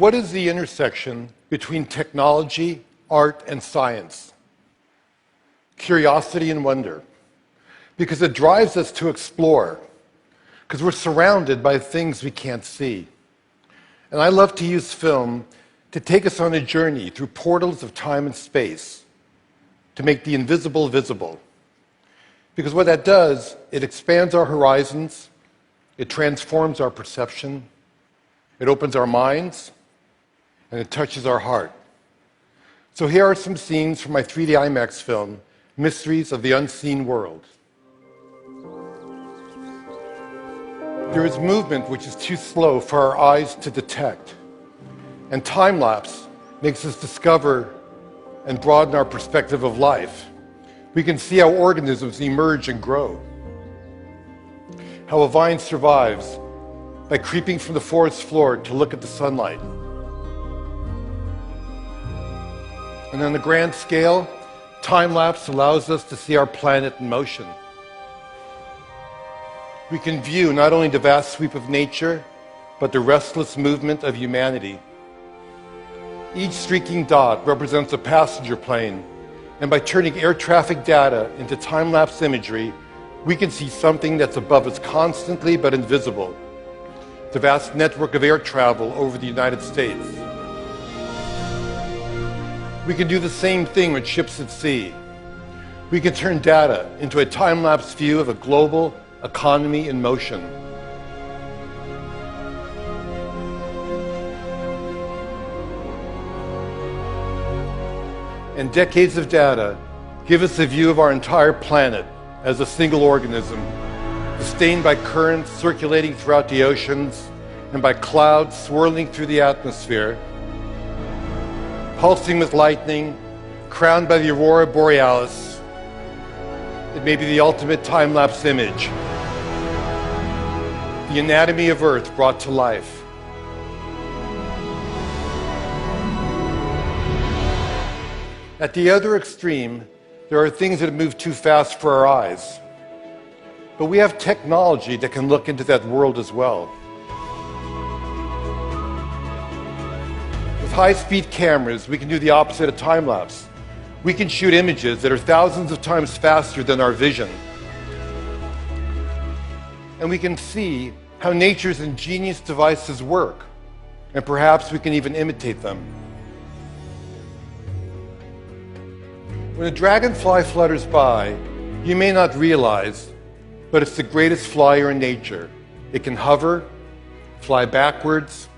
What is the intersection between technology, art, and science? Curiosity and wonder. Because it drives us to explore. Because we're surrounded by things we can't see. And I love to use film to take us on a journey through portals of time and space, to make the invisible visible. Because what that does, it expands our horizons, it transforms our perception, it opens our minds, and it touches our heart. So here are some scenes from my 3D IMAX film, Mysteries of the Unseen World. There is movement which is too slow for our eyes to detect. And time-lapse makes us discover and broaden our perspective of life. We can see how organisms emerge and grow. How a vine survives by creeping from the forest floor to look at the sunlight. And on the grand scale, time-lapse allows us to see our planet in motion. We can view not only the vast sweep of nature, but the restless movement of humanity. Each streaking dot represents a passenger plane, and by turning air traffic data into time-lapse imagery, we can see something that's above us constantly but invisible. The vast network of air travel over the United States. We can do the same thing with ships at sea. We can turn data into a time-lapse view of a global economy in motion. And decades of data give us a view of our entire planet as a single organism, sustained by currents circulating throughout the oceans and by clouds swirling through the atmosphere, pulsing with lightning, crowned by the aurora borealis. It may be the ultimate time-lapse image. The anatomy of Earth brought to life. At the other extreme, there are things that move too fast for our eyes. But we have technology that can look into that world as well. With high-speed cameras, we can do the opposite of time-lapse. We can shoot images that are thousands of times faster than our vision. And we can see how nature's ingenious devices work, and perhaps we can even imitate them. When a dragonfly flutters by, you may not realize, but it's the greatest flyer in nature. It can hover, fly backwards,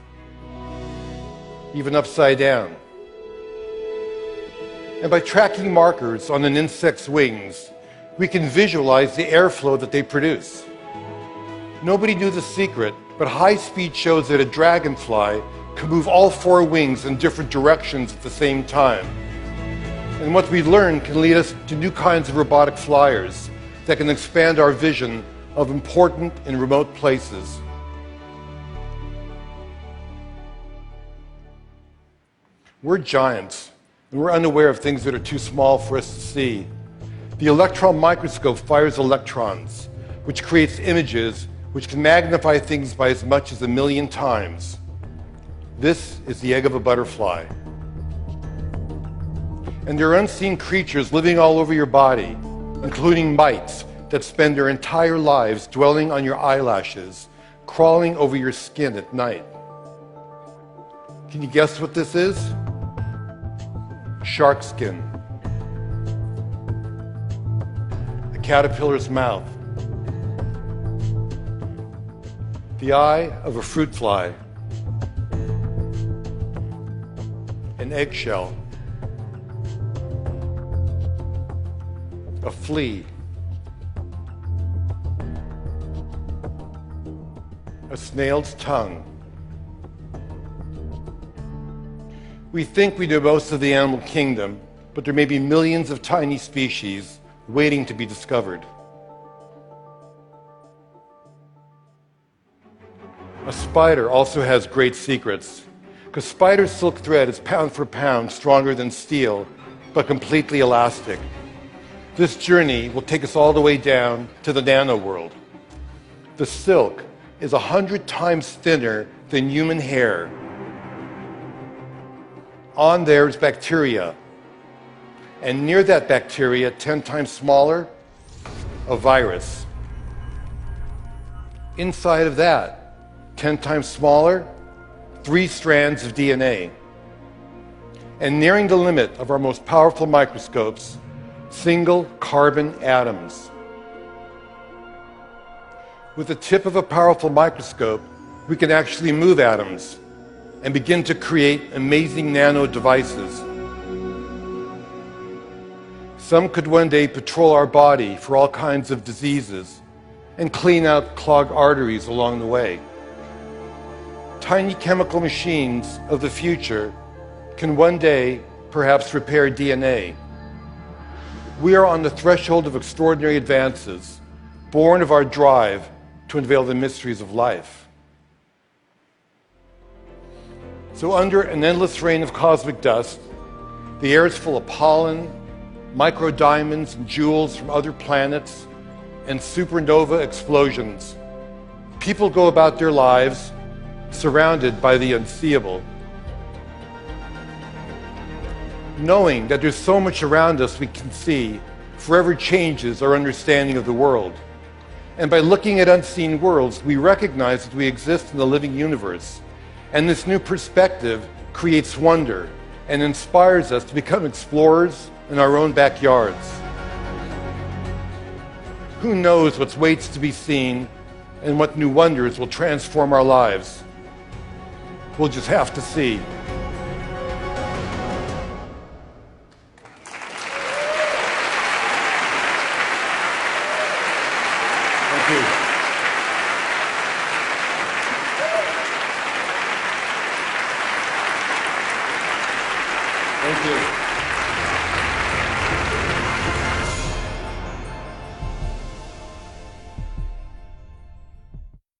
even upside down. And by tracking markers on an insect's wings, we can visualize the airflow that they produce. Nobody knew the secret, but high speed shows that a dragonfly can move all four wings in different directions at the same time. And what we learn can lead us to new kinds of robotic flyers that can expand our vision of important and remote places. We're giants, and we're unaware of things that are too small for us to see. The electron microscope fires electrons, which creates images which can magnify things by as much as 1,000,000 times. This is the egg of a butterfly. And there are unseen creatures living all over your body, including mites that spend their entire lives dwelling on your eyelashes, crawling over your skin at night. Can you guess what this is? Shark skin. A caterpillar's mouth. The eye of a fruit fly. An eggshell. A flea. A snail's tongue. We think we know most of the animal kingdom, but there may be millions of tiny species waiting to be discovered. A spider also has great secrets, because spider silk thread is pound for pound stronger than steel, but completely elastic. This journey will take us all the way down to the nano world. The silk is 100 times thinner than human hair, On there is bacteria. And near that bacteria, 10 times smaller, a virus. Inside of that, 10 times smaller, 3 strands of DNA. And nearing the limit of our most powerful microscopes, single carbon atoms. With the tip of a powerful microscope, we can actually move atoms and begin to create amazing nano devices. Some could one day patrol our body for all kinds of diseases and clean out clogged arteries along the way. Tiny chemical machines of the future can one day perhaps repair DNA. We are on the threshold of extraordinary advances, born of our drive to unveil the mysteries of life. So under an endless rain of cosmic dust, the air is full of pollen, microdiamonds and jewels from other planets, and supernova explosions. People go about their lives surrounded by the unseeable, knowing that there's so much around us we can see forever changes our understanding of the world. And by looking at unseen worlds, we recognize that we exist in the living universe. And this new perspective creates wonder and inspires us to become explorers in our own backyards. Who knows what waits to be seen and what new wonders will transform our lives? We'll just have to see. Thank you. Thank you.